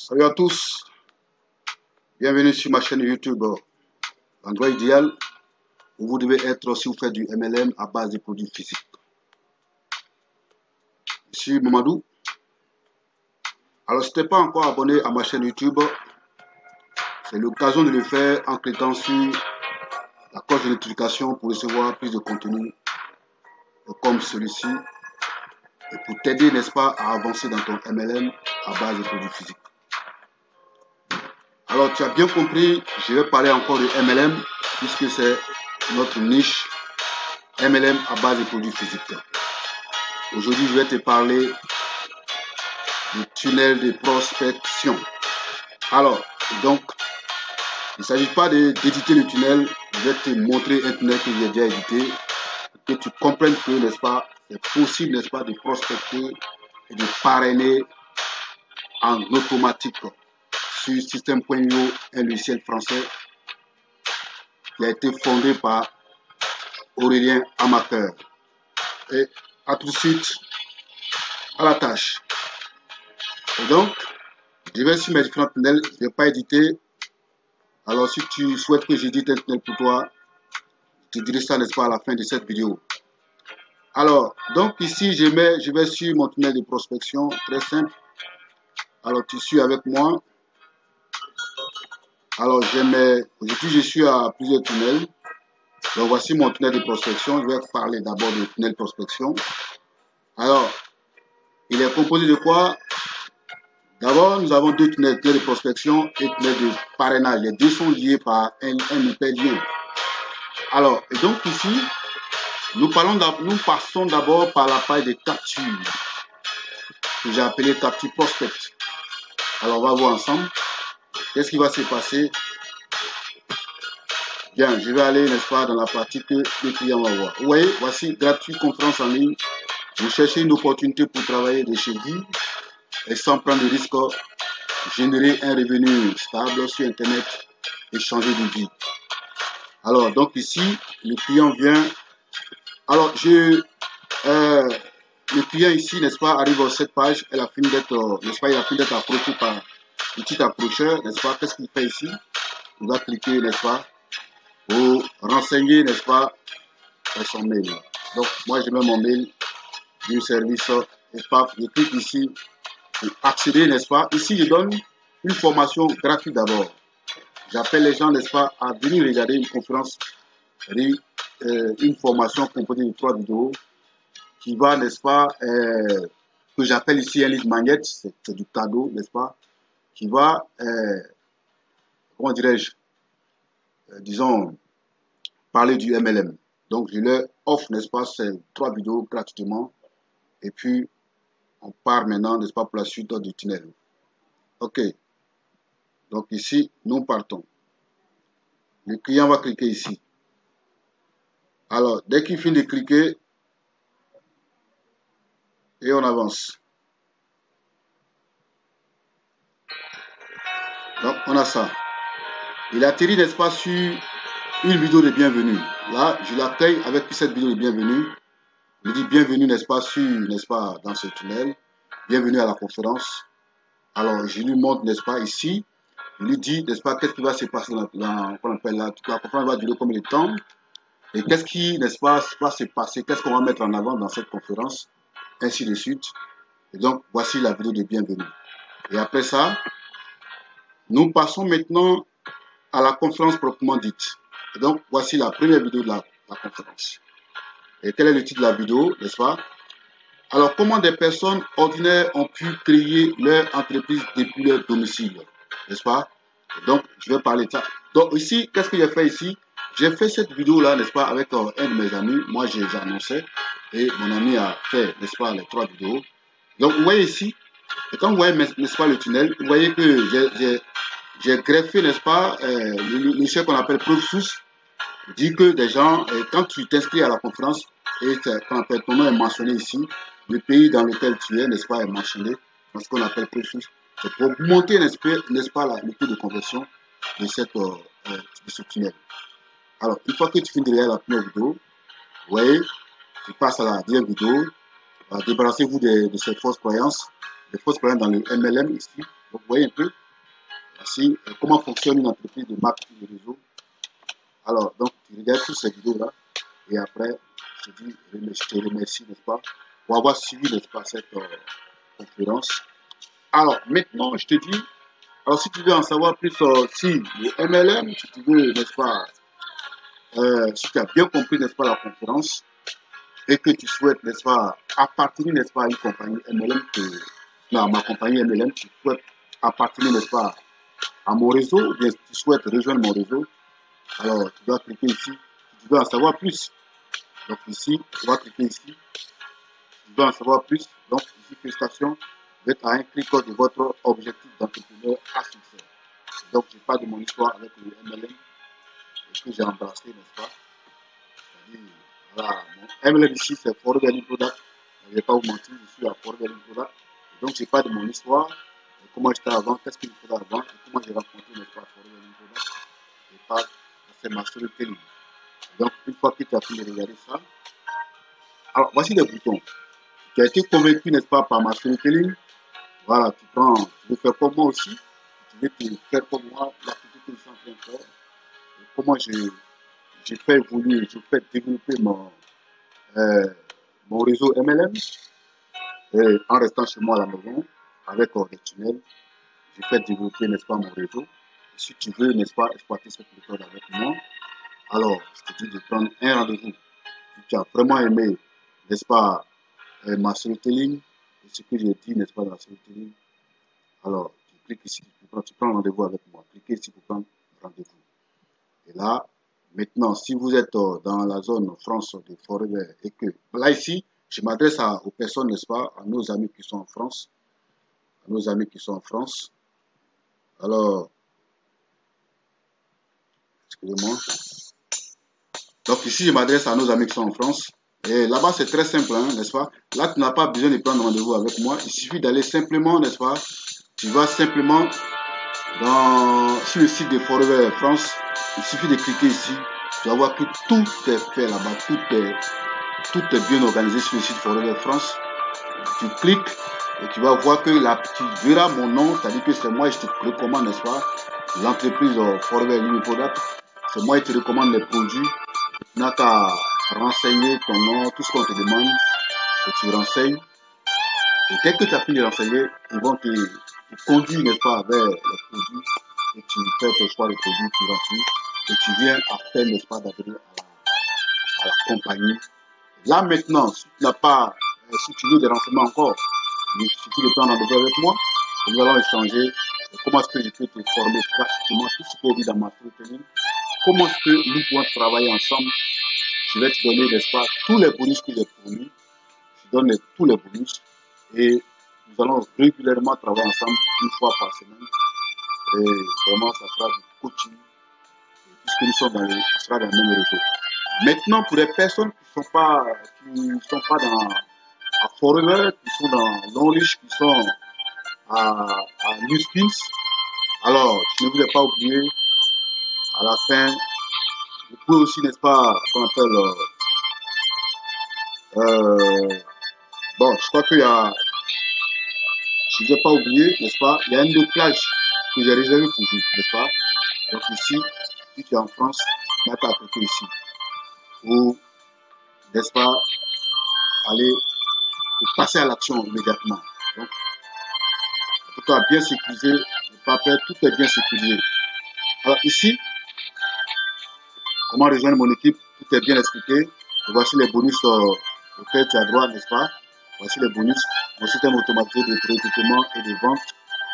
Salut à tous, bienvenue sur ma chaîne YouTube L'endroit idéal où vous devez être si vous faites du MLM à base de produits physiques. Je suis Mamadou. Alors si tu n'es pas encore abonné à ma chaîne YouTube, c'est l'occasion de le faire en cliquant sur la cloche de notification pour recevoir plus de contenu comme celui-ci et pour t'aider, n'est-ce pas, à avancer dans ton MLM à base de produits physiques. Alors tu as bien compris, je vais parler encore de MLM puisque c'est notre niche MLM à base de produits physiques. Aujourd'hui, je vais te parler du tunnel de prospection. Alors, donc, il ne s'agit pas d'éditer le tunnel, je vais te montrer un tunnel que j'ai déjà édité, que tu comprennes que, n'est-ce pas, c'est possible, n'est-ce pas, de prospecter et de parrainer en automatique sur Système.io, un logiciel français qui a été fondé par Aurélien Amateur. Et à tout de suite, à la tâche. Et donc, je vais sur mes différents tunnels, je ne vais pas éditer. Alors, si tu souhaites que j'édite un tunnel pour toi, je te dirai ça, n'est-ce pas, à la fin de cette vidéo. Alors, donc ici, je vais sur mon tunnel de prospection, très simple. Alors, tu suis avec moi. Alors, aujourd'hui, je suis à plusieurs tunnels. Donc, voici mon tunnel de prospection. Je vais parler d'abord du tunnel de prospection. Alors, il est composé de quoi? D'abord, nous avons deux tunnels de prospection et tunnel de parrainage. Les deux sont liés par un hyperlien. Alors, et donc ici, nous passons d'abord par la page de capture, que j'ai appelé capture prospect. Alors, on va voir ensemble. Qu'est-ce qui va se passer? Bien, je vais aller, n'est-ce pas, dans la partie que le client va voir. Vous voyez, voici gratuit conférence en ligne. Vous cherchez une opportunité pour travailler de chez vous et sans prendre de risque, générer un revenu stable sur Internet et changer de vie. Alors, donc ici, le client vient. Alors, le client ici, n'est-ce pas, arrive à cette page. Elle a fini d'être, n'est-ce pas, il a fini d'être approché par un petit approcheur, n'est-ce pas. Qu'est-ce qu'il fait ici? Il va cliquer, n'est-ce pas, pour renseigner, n'est-ce pas, son mail. Donc, moi, je mets mon mail du service et paf, je clique ici pour accéder, n'est-ce pas. Ici, je donne une formation gratuite d'abord. J'appelle les gens, n'est-ce pas, à venir regarder une conférence, une formation composée de 3 vidéos qui va, n'est-ce pas, que j'appelle ici un lead magnet, c'est du cadeau, n'est-ce pas, qui va, comment dirais-je, disons, parler du MLM. Donc, je leur offre, n'est-ce pas, ces 3 vidéos gratuitement. Et puis, on part maintenant, n'est-ce pas, pour la suite du tunnel. OK. Donc, ici, nous partons. Le client va cliquer ici. Alors, dès qu'il finit de cliquer, et on avance. Donc, on a ça. Il atterrit, n'est-ce pas, sur une vidéo de bienvenue. Là, je l'accueille avec cette vidéo de bienvenue. Je dis bienvenue, n'est-ce pas, n'est-ce pas, dans ce tunnel. Bienvenue à la conférence. Alors, je lui montre, n'est-ce pas, ici. Je lui dis, n'est-ce pas, qu'est-ce qui va se passer dans la conférence va durer combien de temps. Et qu'est-ce qui, n'est-ce pas, va se passer, qu'est-ce qu'on va mettre en avant dans cette conférence, ainsi de suite. Et donc, voici la vidéo de bienvenue. Et après ça, nous passons maintenant à la conférence proprement dite. Et donc, voici la première vidéo de la conférence. Et quel est le titre de la vidéo, n'est-ce pas? Alors, comment des personnes ordinaires ont pu créer leur entreprise depuis leur domicile, n'est-ce pas? Et donc, je vais parler de ça. Donc, ici, qu'est-ce que j'ai fait ici? J'ai fait cette vidéo-là, n'est-ce pas, avec un de mes amis. Moi, j'ai annoncé. Et mon ami a fait, n'est-ce pas, les 3 vidéos. Donc, vous voyez ici, et quand vous voyez, n'est-ce pas, le tunnel, vous voyez que j'ai greffé, n'est-ce pas, le chef qu'on appelle preuve source, dit que des gens, quand tu t'inscris à la conférence, et ton nom est mentionné ici, le pays dans lequel tu es, n'est-ce pas, est mentionné, dans ce qu'on appelle preuve source, c'est pour monter, n'est-ce pas, le taux de conversion de ce tunnel. Alors, une fois que tu finis de regarder la première vidéo, vous voyez, tu passes à la deuxième vidéo, débarrassez-vous de ces fausses croyances, des fausses croyances dans le MLM ici. Donc, vous voyez un peu, voici comment fonctionne une entreprise de marketing de réseau. Alors, donc, tu regardes toutes ces vidéos-là, et après, je te remercie, n'est-ce pas, pour avoir suivi, n'est-ce pas, cette conférence. Alors, maintenant, je te dis, alors si tu veux en savoir plus sur le MLM, si tu veux, n'est-ce pas, si tu as bien compris, n'est-ce pas, la conférence, et que tu souhaites, n'est-ce pas, appartenir, n'est-ce pas, à une compagnie MLM, à ma compagnie MLM, tu souhaites appartenir, n'est-ce pas, à mon réseau, ou bien tu souhaites rejoindre mon réseau, alors tu dois cliquer ici, si tu veux en savoir plus. Donc ici, tu vas cliquer ici, tu dois en savoir plus. Donc ici, félicitations, vous êtes à un clic de votre objectif d'entrepreneur à succès. Donc je parle de mon histoire avec le MLM que j'ai embrassé, n'est-ce pas? Voilà, mon MLM ici, c'est Forever Learning Product. Je ne vais pas vous mentir, je suis à Forever Learning Product. Donc je parle de mon histoire, comment j'étais avant, qu'est-ce qu'il me faisait avant, et comment j'ai rencontré, n'est-ce pas, Forever Learning Product. Je parle de ma storytelling. Donc une fois que tu as fini de regarder ça, alors voici les boutons. Tu as été convaincu, n'est-ce pas, par ma storytelling. Voilà, tu veux faire comme moi aussi. Tu veux te faire comme moi, l'activité que je suis en train de faire. Et comment j'ai fait évoluer, j'ai fait développer mon réseau MLM en restant chez moi à la maison avec des tunnels. J'ai fait développer, n'est-ce pas, mon réseau. Et si tu veux, n'est-ce pas, exploiter cette méthode avec moi, alors je te dis de prendre un rendez-vous. Si tu as vraiment aimé, n'est-ce pas, ma storytelling, et ce que j'ai dit, n'est-ce pas, dans la storytelling, alors tu cliques ici, tu prends rendez-vous avec moi. Cliquez ici pour prendre rendez-vous. Et là, maintenant, si vous êtes dans la zone France de Forever et que, là ici, je m'adresse aux personnes, n'est-ce pas, à nos amis qui sont en France, à nos amis qui sont en France. Alors, excusez-moi. Donc ici, je m'adresse à nos amis qui sont en France. Et là-bas, c'est très simple, hein, n'est-ce pas? Là, tu n'as pas besoin de prendre rendez-vous avec moi. Il suffit d'aller simplement, n'est-ce pas? Tu vas simplement sur le site de Forever France. Il suffit de cliquer ici. Tu vas voir que tout est fait là-bas. Tout est bien organisé sur le site Forever France. Tu cliques et tu vas voir que là, tu verras mon nom. C'est-à-dire que c'est moi, je te recommande, n'est-ce pas? L'entreprise Forever Learning Product. C'est moi qui te recommande les produits. Tu n'as qu'à renseigner ton nom, tout ce qu'on te demande, et tu renseignes. Et dès que tu as fini de renseigner, ils vont te conduire, n'est-ce pas, vers les produits, et tu fais ton choix de produits, tu remplis, et tu viens à peine, n'est-ce pas, d'adhérer à la compagnie. Là maintenant, si tu n'as pas, si tu veux des renseignements encore, il suffit de prendre rendez-vous avec moi, et nous allons échanger comment est-ce que je peux te former pratiquement tout ce qui est dit dans ma storytelling, comment est-ce que nous pouvons travailler ensemble. Je vais te donner, n'est-ce pas, tous les bonus que j'ai fournis. Je donne tous les bonus et nous allons régulièrement travailler ensemble une fois par semaine. Et vraiment, ça sera du coaching. Et puisque nous sommes on sera dans le même réseau. Maintenant, pour les personnes qui ne sont pas à Forever, qui sont dans Longreach, qui sont à New Skills, alors, je ne vous ai pas oublié, à la fin, vous pouvez aussi, n'est-ce pas, ce qu'on appelle bon, je crois qu'il y a, je ne vous ai pas oublié, n'est-ce pas, il y a une autre plage que j'ai réservée pour vous, n'est-ce pas. Donc ici, si tu es en France, tu n'as qu'à cliquer ici. Ou, n'est-ce pas, aller passer à l'action immédiatement. Donc, en tout cas, bien sécurisé, ne pas perdre, tout est bien sécurisé. Alors ici, comment rejoindre mon équipe, tout est bien expliqué. Et voici les bonus auxquels tu as droit, n'est-ce pas. Voici les bonus, mon système automatisé de recrutement et de vente,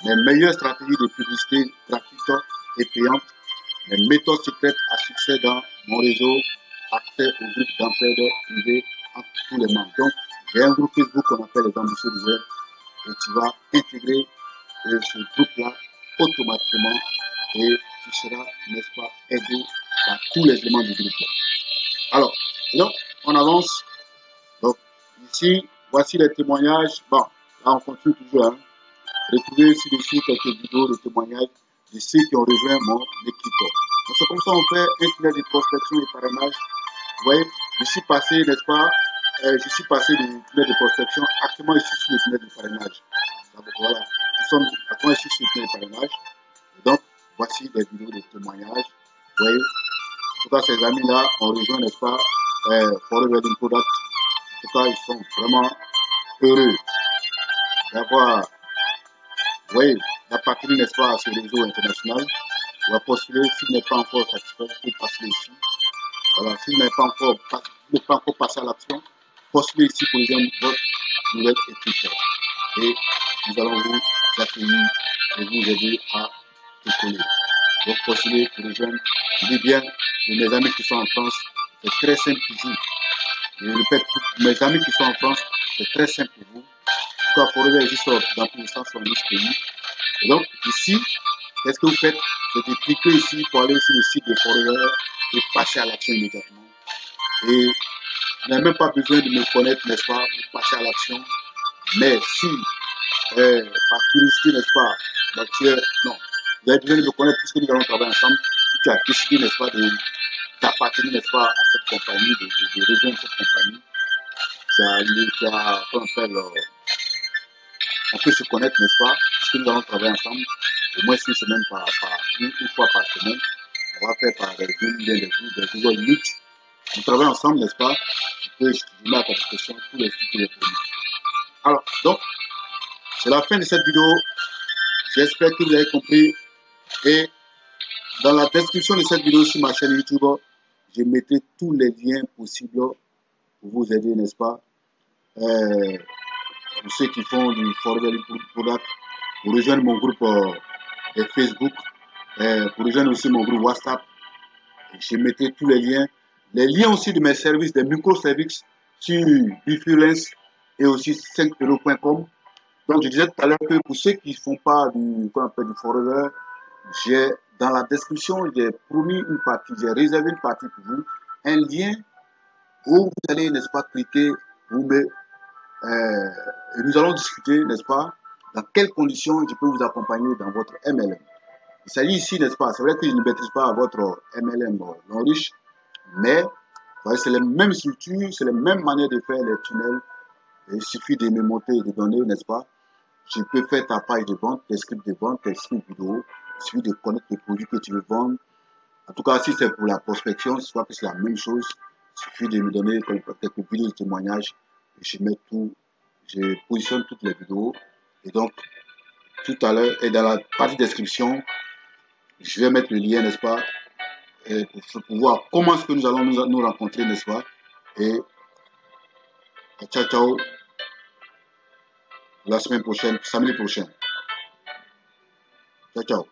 mes meilleures stratégies de publicité gratuite et payante, mes méthodes secrètes à succès dans mon réseau, accès au groupe d'entraide privé entre tous les membres. Donc, j'ai un groupe Facebook qu'on appelle les ambitieux du web et tu vas intégrer ce groupe-là automatiquement et tu seras, n'est-ce pas, aidé par tous les éléments du groupe. Alors, donc, on avance. Donc, ici, voici les témoignages. Bon, là, on continue toujours. Hein. Retrouvez ci-dessus quelques vidéos de témoignages de ceux qui ont rejoint mon équipe. Donc, c'est comme ça on fait un tunnel de prospection et parrainage. Vous voyez, je suis passé, n'est-ce pas, je suis passé du tunnel de prospection. Actuellement, je suis sur le tunnel de parrainage. Donc, voilà, nous sommes actuellement ici sur le parrainage. Donc, voici des vidéos de témoignages. Vous voyez, en tout cas, ces amis-là ont rejoint, n'est-ce pas, Forever Wedding Product. En tout cas, ils sont vraiment heureux d'avoir, vous voyez, d'appartenir, n'est-ce pas, à ce réseau international. On va postuler, s'il n'est pas encore satisfait, il peut passer ici. Voilà, s'il n'est pas encore passé à l'action, postulez ici pour rejoindre votre nouvelle équipe. Et nous allons vous accueillir et vous aider à décoller. Donc, postulez pour rejoindre. Je dis bien, pour mes amis qui sont en France, c'est très simple toujours. Je répète, pour mes amis qui sont en France, c'est très simple pour vous. En tout cas, pour revenir juste dans tout le sens sur 10 pays. Et donc, ici, qu'est-ce que vous faites? C'est de cliquer ici pour aller sur le site de Forever et passer à l'action immédiatement. Et vous n'avez même pas besoin de me connaître, n'est-ce pas, pour passer à l'action. Mais si, par curiosité, n'est-ce pas, donc non, vous avez besoin de me connaître puisque nous allons travailler ensemble. Si tu as décidé, n'est-ce pas, d'appartenir, n'est-ce pas, à cette compagnie, de rejoindre cette compagnie, on peut se connaître, n'est-ce pas, puisque nous allons travailler ensemble, au moins 6 semaines une fois par semaine. On va faire par des Zoom, des Google Meet. On travaille ensemble, n'est-ce pas? Je mets à ta disposition tous les sites que j'ai promis. Alors, donc, c'est la fin de cette vidéo. J'espère que vous avez compris. Et dans la description de cette vidéo sur ma chaîne YouTube, je mettrai tous les liens possibles pour vous aider, n'est-ce pas? Pour ceux qui font du Forever Product, pour rejoindre mon groupe Facebook, pour rejoindre aussi mon groupe WhatsApp. Je mettrai tous les liens aussi de mes services, des microservices sur Bifreelance et aussi 5euros.com. Donc, je disais tout à l'heure que pour ceux qui ne font pas du Forever, dans la description, j'ai promis une partie, j'ai réservé une partie pour vous, un lien où vous allez, n'est-ce pas, cliquer, et nous allons discuter, n'est-ce pas, dans quelles conditions je peux vous accompagner dans votre MLM. Il s'agit ici, n'est-ce pas, c'est vrai que je ne maîtrise pas votre MLM non riche, mais c'est les mêmes structures, c'est les mêmes manières de faire les tunnels. Il suffit de me monter et de donner, n'est-ce pas? Je peux faire ta page de vente, tes scripts de vente, tes scripts vidéo. Il suffit de connaître les produits que tu veux vendre. En tout cas, si c'est pour la prospection, je crois que c'est la même chose. Il suffit de me donner quelques vidéos de témoignages. Je mets tout, je positionne toutes les vidéos. Et donc, tout à l'heure, et dans la partie description, je vais mettre le lien, n'est-ce pas, pour voir comment est-ce que nous allons nous rencontrer, n'est-ce pas. Et ciao, ciao, la semaine prochaine, samedi prochain. Ciao, ciao.